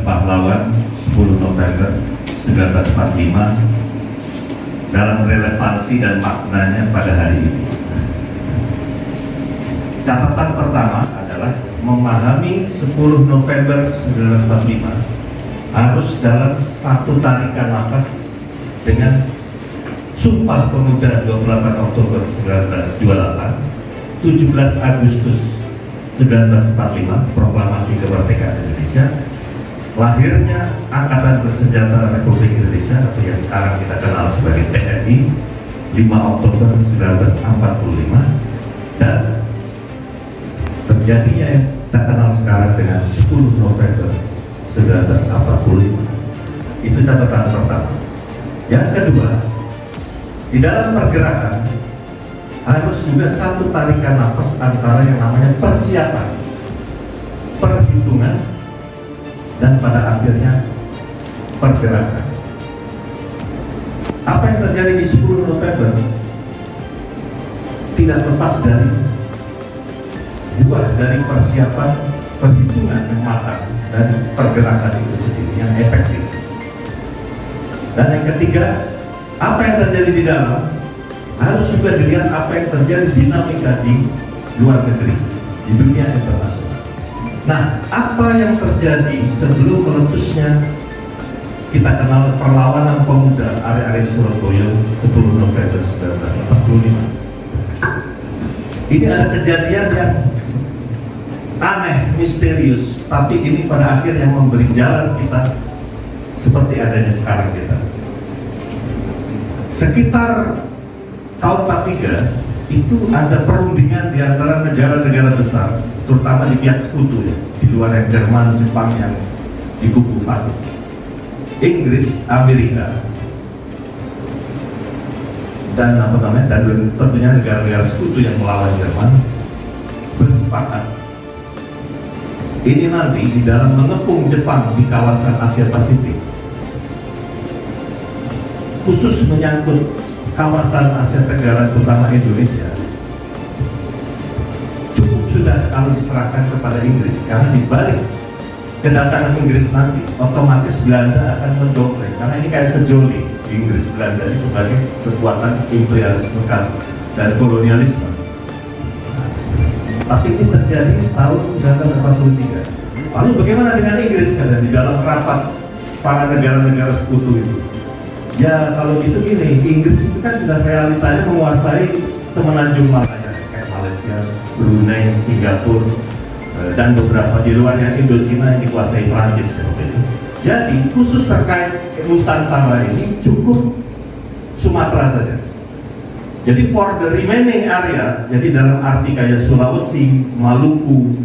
Pahlawan 10 November 1945 dalam relevansi dan maknanya pada hari ini. Catatan pertama adalah memahami 10 November 1945 harus dalam satu tarikan nafas dengan Sumpah Pemuda 28 Oktober 1928, 17 Agustus 1945, Proklamasi Kemerdekaan Indonesia, lahirnya Angkatan Bersenjata Republik Indonesia atau yang sekarang kita kenal sebagai TNI, 5 Oktober 1945, dan terjadinya yang kita kenal sekarang dengan 10 November 1945. Itu catatan pertama. Yang kedua, di dalam pergerakan harus juga satu tarikan nafas antara yang namanya persiapan, perhitungan, dan pada akhirnya pergerakan. Apa yang terjadi di 10 November tidak lepas dari buah dari persiapan, perhitungan yang matang dan pergerakan itu sendiri yang efektif. Dan yang ketiga, apa yang terjadi di dalam harus juga dilihat apa yang terjadi dinamika di luar negeri, di dunia internasional. Nah, apa yang terjadi sebelum meletusnya kita kenal perlawanan pemuda area-area Surabaya 10 November 1945? Ini ada kejadian yang aneh, misterius, tapi ini pada akhirnya memberi jalan kita seperti adanya sekarang kita. Sekitar tahun 43 itu ada perundingan di antara negara-negara besar, terutama di pihak sekutu ya, di luar yang Jerman, Jepang yang di kubu fasis, Inggris, Amerika, dan tentunya negara-negara sekutu yang melawan Jerman bersepakat ini nanti di dalam mengepung Jepang di kawasan Asia Pasifik, khusus menyangkut kawasan Asia Tenggara terutama Indonesia, cukup sudah kalau diserahkan kepada Inggris, karena dibalik kedatangan Inggris nanti otomatis Belanda akan mendongkrak, karena ini kayak sejoli Inggris Belanda ini sebagai kekuatan imperialisme dan kolonialisme. Tapi ini terjadi tahun 1943. Lalu bagaimana dengan Inggris kan di dalam rapat para negara-negara sekutu itu? Ya kalau gitu gini, Inggris itu kan sudah realitanya menguasai semenanjung Malaya kayak Malaysia, Brunei, Singapura, dan beberapa di luarnya Indochina yang dikuasai Prancis seperti itu. Jadi khusus terkait Nusantara ini cukup Sumatera saja. Jadi for the remaining area, jadi dalam arti kayak Sulawesi, Maluku,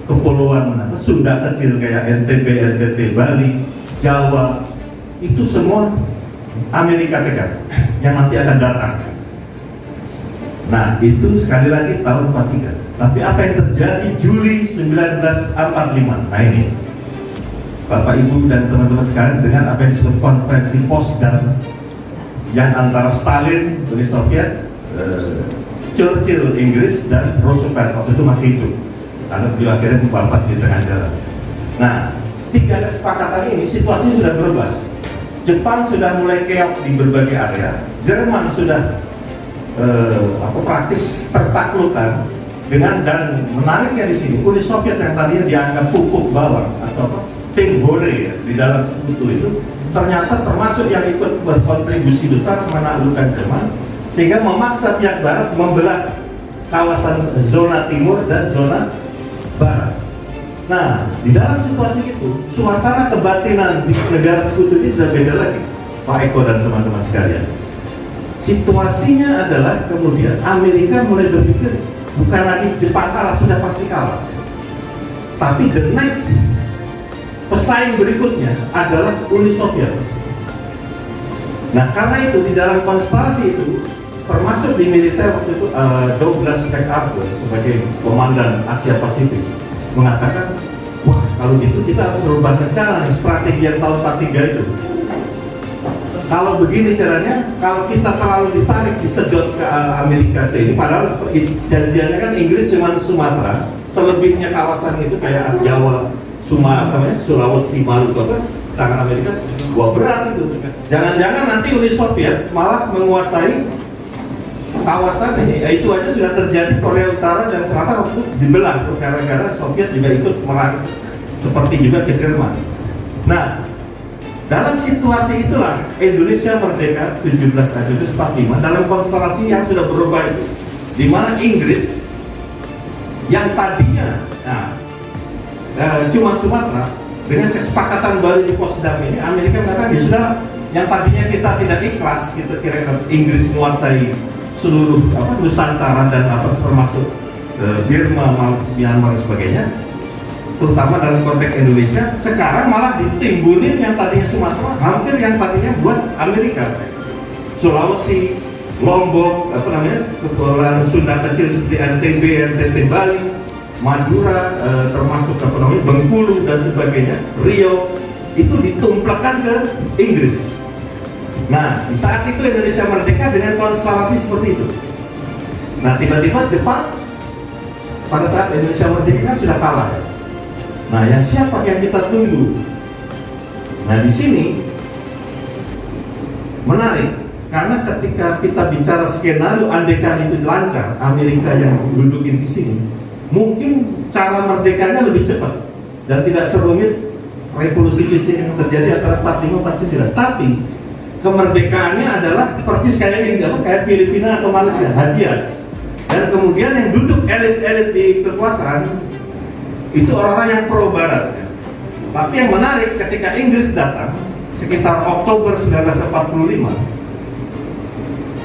kepulauan Sunda kecil kayak NTB, NTT, Bali, Jawa, itu semua Amerika pegang yang nanti akan datang. Nah itu sekali lagi tahun 43. Tapi apa yang terjadi Juli 1945? Nah ini Bapak Ibu dan teman-teman sekalian, dengan apa yang disebut konferensi Potsdam yang antara Stalin, Uni Soviet, Churchill Inggris, dan Roosevelt waktu itu masih hidup karena beliau akhirnya wafat di tengah jalan. Nah, tiga kesepakatan ini situasi sudah berubah. Jepang sudah mulai keok di berbagai area, Jerman sudah praktis tertaklukkan dengan, dan menariknya di sini Uni Soviet yang tadinya dianggap pupuk bawang atau tim hore ya, di dalam sekutu itu ternyata termasuk yang ikut berkontribusi besar menaklukkan Jerman, sehingga memaksa pihak Barat membelah kawasan zona timur dan zona barat. Nah, di dalam situasi itu, suasana kebatinan di negara sekutu ini sudah beda lagi, Pak Eko dan teman-teman sekalian. Situasinya adalah kemudian Amerika mulai berpikir, bukan lagi Jepang kalah, sudah pasti kalah, tapi the next pesaing berikutnya adalah Uni Soviet. Nah, karena itu di dalam konstelasi itu, termasuk di militer waktu itu, Douglas MacArthur sebagai komandan Asia Pasifik mengatakan, wah kalau gitu kita harus merubah rencana strategi yang tahun 43 itu. Kalau begini caranya, kalau kita terlalu ditarik, disedot ke Amerika ke ini, padahal janjiannya kan Inggris cuma Sumatera, selebihnya kawasan itu kayak Jawa, Sulawesi, Maluku apa tangan Amerika, wah berat itu. Jangan-jangan nanti Uni Soviet malah menguasai kawasan ini. Ya, itu aja sudah terjadi. Korea Utara dan Selatan waktu dibelah tuh gara-gara Soviet juga ikut merang, seperti juga ke Jerman. Nah, dalam situasi itulah Indonesia merdeka 17 Agustus 45 dalam konstelasi yang sudah berubah itu, di mana Inggris yang tadinya cuma Sumatera, dengan kesepakatan baru di Potsdam ini, Amerika mengatakan ya sudah, yang tadinya kita tidak ikhlas, kita kira Inggris menguasai seluruh Nusantara dan termasuk Burma, Myanmar dan sebagainya, terutama dalam konteks Indonesia, sekarang malah ditimbulin yang tadinya Sumatera, hampir yang tadinya buat Amerika, Sulawesi, Lombok, kepulauan Sunda kecil seperti NTB, Bali, Madura, termasuk Bengkulu dan sebagainya, Riau, itu ditumplakkan ke Inggris. Nah, di saat itu Indonesia merdeka dengan konstelasi seperti itu. Nah, tiba-tiba Jepang pada saat Indonesia merdeka kan sudah kalah. Nah, yang siapa yang kita tunggu? Nah, di sini menarik karena ketika kita bicara skenario andekan itu lancar, Amerika yang dudukin di sini, mungkin cara merdekanya lebih cepat dan tidak serumit revolusi fisik yang terjadi antara 45-49. Tapi kemerdekaannya adalah persis kayak Filipina atau Malaysia, hadiah. Dan kemudian yang duduk elit-elit di kekuasaan itu orang-orang yang pro barat. Tapi yang menarik ketika Inggris datang sekitar Oktober 1945,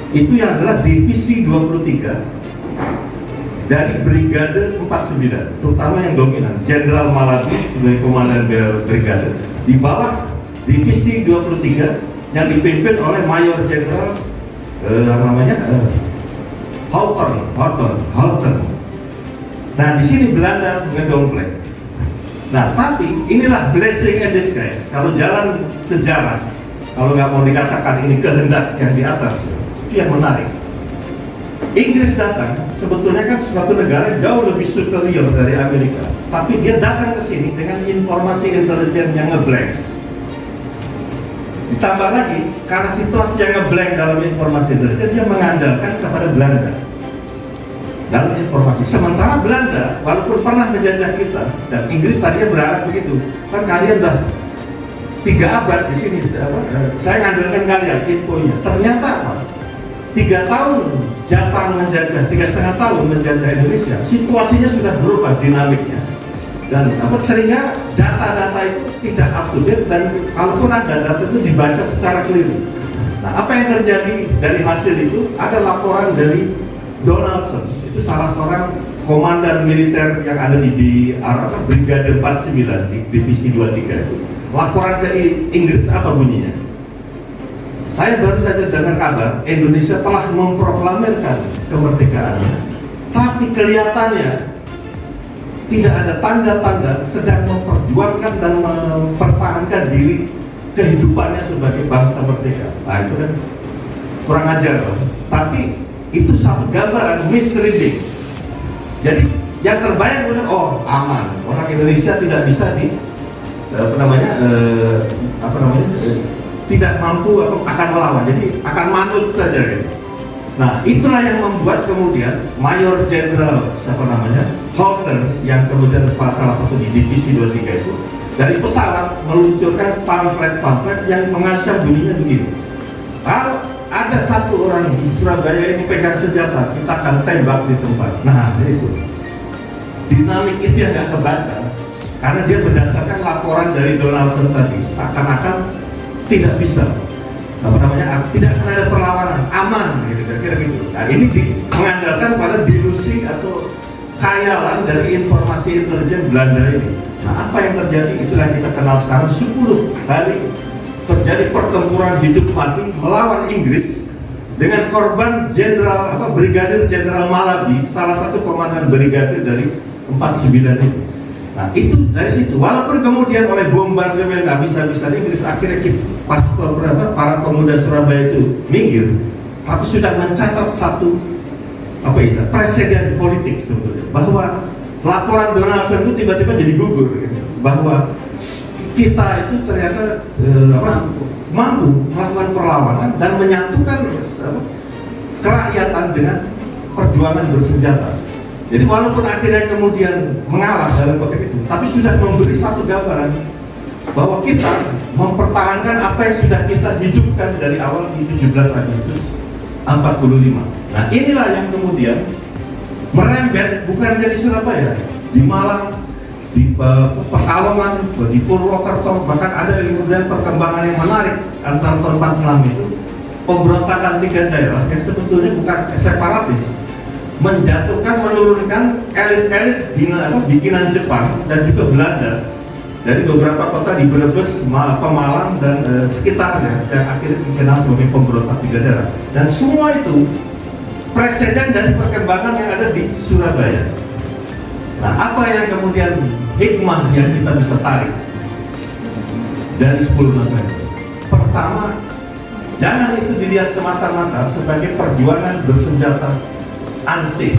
itu yang adalah divisi 23 dari Brigade 49, terutama yang dominan Jenderal Malabi sebagai komandan brigade, di bawah divisi 23 yang dipimpin oleh Mayor Jenderal Houghton. Nah, di sini Belanda ngedompleng. Nah, tapi inilah blessing in disguise. Kalau jalan sejarah, kalau nggak mau dikatakan ini kehendak yang di atas, itu yang menarik. Inggris datang, sebetulnya kan suatu negara jauh lebih superior dari Amerika, tapi dia datang ke sini dengan informasi intelijen yang ngeblank. Ditambah lagi, karena situasi yang ngeblank dalam informasi intelijen, dia mengandalkan kepada Belanda dalam informasi. Sementara Belanda, walaupun pernah menjajah kita, dan Inggris tadinya berharap begitu, kan kalian udah 3 abad di sini, saya ngandalkan kalian infonya. Ternyata apa? 3 tahun Jepang menjajah, 3,5 tahun menjajah Indonesia, situasinya sudah berubah dinamiknya, dan seringnya data-data itu tidak up to date, dan kalaupun ada data itu dibaca secara keliru. Nah, apa yang terjadi dari hasil itu? Ada laporan dari Donaldson, itu salah seorang komandan militer yang ada di Brigade 49 di divisi 23 itu. Laporan ke Inggris apa bunyinya? Saya baru saja dengar kabar Indonesia telah memproklamirkan kemerdekaannya, tapi kelihatannya tidak ada tanda-tanda sedang memperjuangkan dan mempertahankan diri kehidupannya sebagai bangsa merdeka. Nah, itu kan kurang ajar loh. Tapi itu satu gambaran misreading. Jadi yang terbayang benar, oh aman, orang Indonesia tidak bisa tidak mampu atau akan melawan, jadi akan manut saja gitu. Nah, itulah yang membuat kemudian Mayor Jenderal Houghton, yang kemudian salah satu di divisi 23 itu, dari pesawat meluncurkan pamflet yang mengancam bunyinya begini: kalau ada satu orang di Surabaya ini pegang senjata, kita akan tembak di tempat. Nah, itu dinamik itu yang nggak kebaca, karena dia berdasarkan laporan dari Donaldson tadi, seakan-akan tidak bisa, tidak akan ada perlawanan, aman, gitu, kira-kira gitu. Nah, ini mengandalkan pada delusi atau khayalan dari informasi intelijen Belanda ini. Nah, apa yang terjadi? Itulah yang kita kenal sekarang. 10 hari terjadi pertempuran hidup mati melawan Inggris dengan korban Brigadir Jenderal Malabi, salah satu komandan brigade dari 49 itu. Nah, itu dari situ, walaupun kemudian oleh bombardemen nggak bisa-bisa Inggris, akhirnya pas para pemuda Surabaya itu minggir, tapi sudah mencatat satu presiden politik sebetulnya, bahwa laporan Donaldson itu tiba-tiba jadi gugur. bahwa kita itu ternyata mampu melakukan perlawanan dan menyatukan kerakyatan dengan perjuangan bersenjata. Jadi walaupun akhirnya kemudian mengalah dalam konteks itu, tapi sudah memberi satu gambaran bahwa kita mempertahankan apa yang sudah kita hidupkan dari awal di 17 Agustus 45. Nah inilah yang kemudian merembet bukan hanya di Surabaya, di Malang, di Pekalongan, di Purwokerto, bahkan ada kemudian perkembangan yang menarik antara tahun 46 itu pemberontakan 3 daerah yang sebetulnya bukan separatis, menjatuhkan, menurunkan elit-elit bikinan Jepang dan juga Belanda dari beberapa kota di Brebes, Pemalang dan sekitarnya yang akhirnya dikenal sebagai pemberontak 3 daerah. Dan semua itu presiden dari perkembangan yang ada di Surabaya. Nah, apa yang kemudian hikmah yang kita bisa tarik dari 10 November? Pertama, jangan itu dilihat semata-mata sebagai perjuangan bersenjata ansih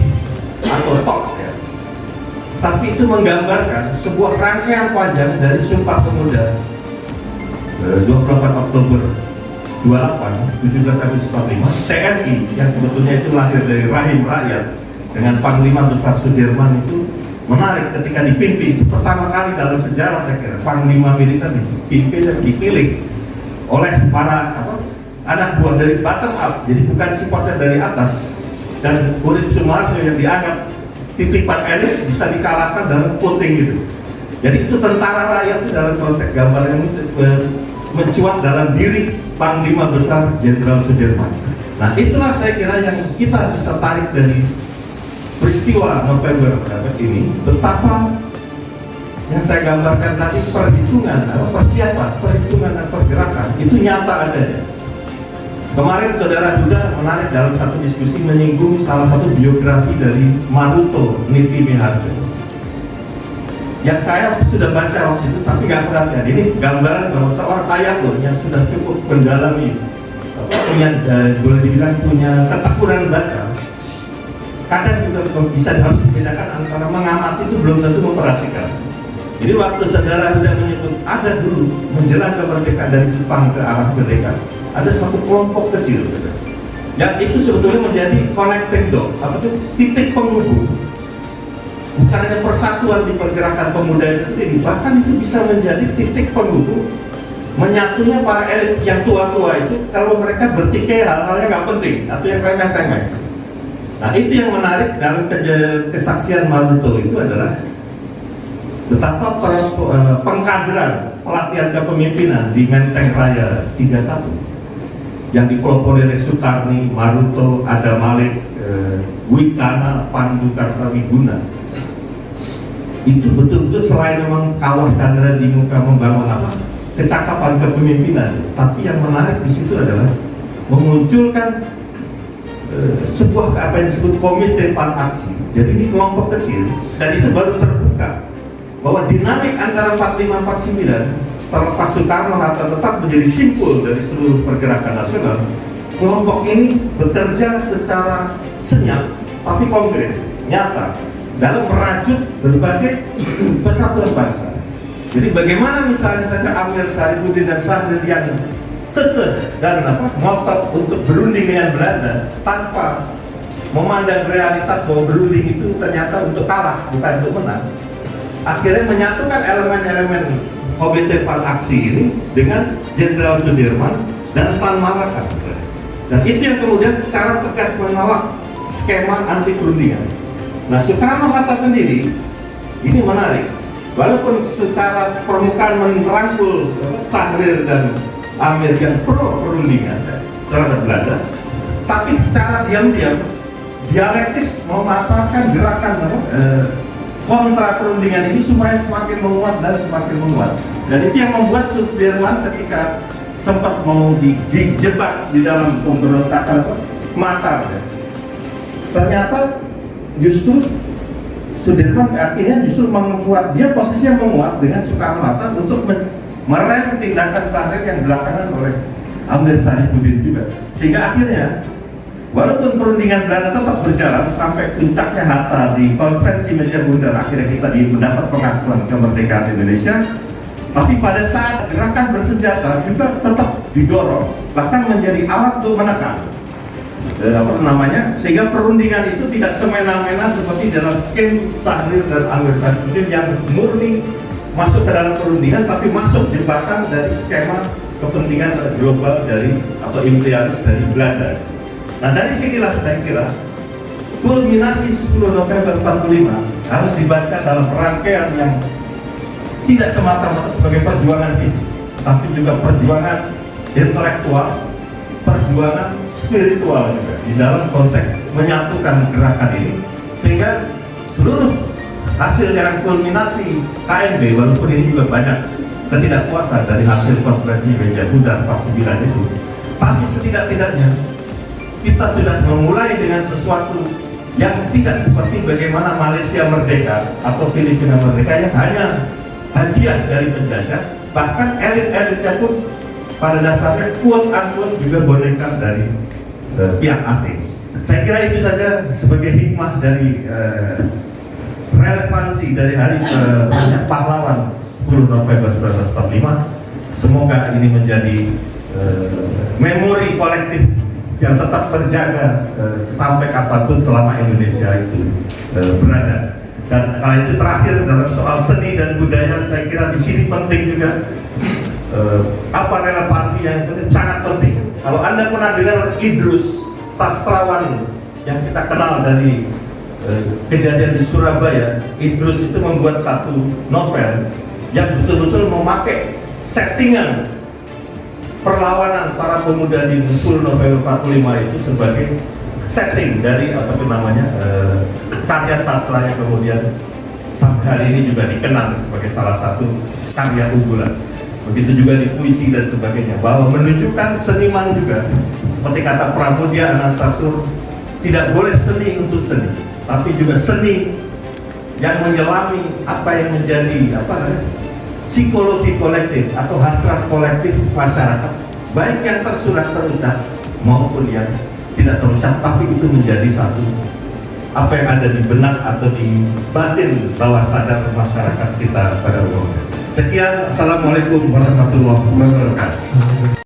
atau tok, ya. Tapi itu menggambarkan sebuah rangkaian panjang dari Sumpah Pemuda 24 Oktober 28, 17 Agustus 45, TNI yang sebetulnya itu lahir dari rahim rakyat dengan Panglima Besar Sudirman itu menarik ketika dipimpin. Itu pertama kali dalam sejarah saya kira Panglima militer dipimpin dan dipilih oleh para anak buah dari bottom up, jadi bukan sifatnya dari atas. Dan Urip Sumarjo yang dianggap titipan elit bisa dikalahkan dalam voting gitu. Jadi itu tentara rakyat itu dalam konteks gambar yang mencuat dalam diri Panglima Besar Jenderal Sudirman. Nah itulah saya kira yang kita bisa tarik dari peristiwa November ini, betapa yang saya gambarkan tadi perhitungan, persiapan, perhitungan dan pergerakan itu nyata adanya. Kemarin Saudara Huda menarik dalam satu diskusi menyinggung salah satu biografi dari Maruto Niti Miharjo yang saya sudah baca waktu itu tapi nggak perhatian. Ini gambaran bahwa seorang saya pun yang sudah cukup mendalami boleh dibilang punya ketekunan baca, kadang juga bisa harus dibedakan antara mengamati itu belum tentu memperhatikan. Jadi waktu Saudara Huda menyebut ada dulu menjelang kemerdekaan dari Jepang ke arah merdeka, ada satu kelompok kecil yang itu sebetulnya menjadi connecting dot atau titik penghubung, bukan hanya persatuan di pergerakan pemuda itu sendiri, bahkan itu bisa menjadi titik penghubung menyatunya para elit yang tua-tua itu kalau mereka bertikai hal-hal yang nggak penting atau yang remeh-temeh. Nah itu yang menarik dalam kesaksian Maruto itu adalah betapa pengkaderan pelatihan kepemimpinan di Menteng Raya 31 yang dipelopori oleh Sukarni, Maruto, Ada Malik, Wikana, Pandu Kartawiguna itu betul-betul selain memang kawah Chandra di muka membangun kecakapan kepemimpinan, tapi yang menarik di situ adalah memunculkan sebuah apa yang disebut komite aksi. Jadi ini kelompok kecil dan itu baru terbuka bahwa dinamik antara 45-49 terlepas Soekarno-Hatta tetap menjadi simpul dari seluruh pergerakan nasional. Kelompok ini bekerja secara senyap tapi konkret, nyata dalam merajut berbagai persatuan bangsa. Jadi bagaimana misalnya saja Amir Saripudin dan Sahrir yang kekeh dan ngotot untuk berunding dengan Belanda tanpa memandang realitas bahwa berunding itu ternyata untuk kalah bukan untuk menang, akhirnya menyatukan elemen-elemen komite aksi ini dengan Jenderal Sudirman dan Tan Malaka. Dan itu yang kemudian secara tegas menolak skema anti perundingan. Nah Soekarno-Hatta sendiri ini menarik, walaupun secara permukaan merangkul Sahrir dan Amir yang pro perundingan terhadap Belanda, tapi secara diam-diam dialektis memanfaatkan gerakan kontra perundingan ini supaya semakin menguat dan semakin menguat. Dan itu yang membuat Sudirman ketika sempat mau dijebak di dalam pemberontakan makar, ternyata justru Sudirman akhirnya justru membuat dia posisi yang menguat dengan Soekarno-Hatta untuk merem tindakan Sahrir yang belakangan oleh Amir Saripudin juga, sehingga akhirnya walaupun perundingan Belanda tetap berjalan sampai puncaknya Hatta di konferensi meja bundar, akhirnya kita mendapat pengakuan kemerdekaan Indonesia, tapi pada saat gerakan bersenjata juga tetap didorong, bahkan menjadi alat untuk menekan sehingga perundingan itu tidak semena-mena seperti dalam skem Sahrir dan Anwar Saduddin yang murni masuk ke dalam perundingan, tapi masuk jebakan dari skema kepentingan global atau imperialis dari Belanda. Nah, dari sinilah saya kira kulminasi 10 November 45 harus dibaca dalam rangkaian yang tidak semata-mata sebagai perjuangan fisik, tapi juga perjuangan intelektual, perjuangan spiritual juga di dalam konteks menyatukan gerakan ini, sehingga seluruh hasil yang kulminasi KNB, walaupun ini juga banyak ketidakpuasan dari hasil konferensi meja bundar 49 itu, tapi setidak-tidaknya kita sudah memulai dengan sesuatu yang tidak seperti bagaimana Malaysia merdeka atau Filipina merdeka yang hanya hadiah dari penjajah, bahkan elit-elitnya pun pada dasarnya quote-unquote juga boneka dari pihak asing. Saya kira itu saja sebagai hikmah dari relevansi dari hari pahlawan 10 November 1945. Semoga ini menjadi memori kolektif yang tetap terjaga sampai kapanpun selama Indonesia itu berada. Dan kalau itu terakhir dalam soal seni dan budaya, saya kira di sini penting juga apa relevansi yang sangat penting. Kalau Anda pernah dengar Idrus, sastrawan yang kita kenal dari kejadian di Surabaya, Idrus itu membuat satu novel yang betul-betul memakai settingan perlawanan para pemuda di 10 November 45 itu sebagai setting dari karya sastra yang kemudian sampai hari ini juga dikenang sebagai salah satu karya unggulan. Begitu juga di puisi dan sebagainya, bahwa menunjukkan seniman juga, seperti kata Pramudia Anantatur, tidak boleh seni untuk seni, tapi juga seni yang menyelami apa yang menjadi psikologi kolektif atau hasrat kolektif masyarakat, baik yang tersurat terucap maupun yang tidak terucap, tapi itu menjadi satu apa yang ada di benak atau di batin bawah sadar masyarakat kita pada umumnya. Sekian, assalamualaikum warahmatullahi wabarakatuh.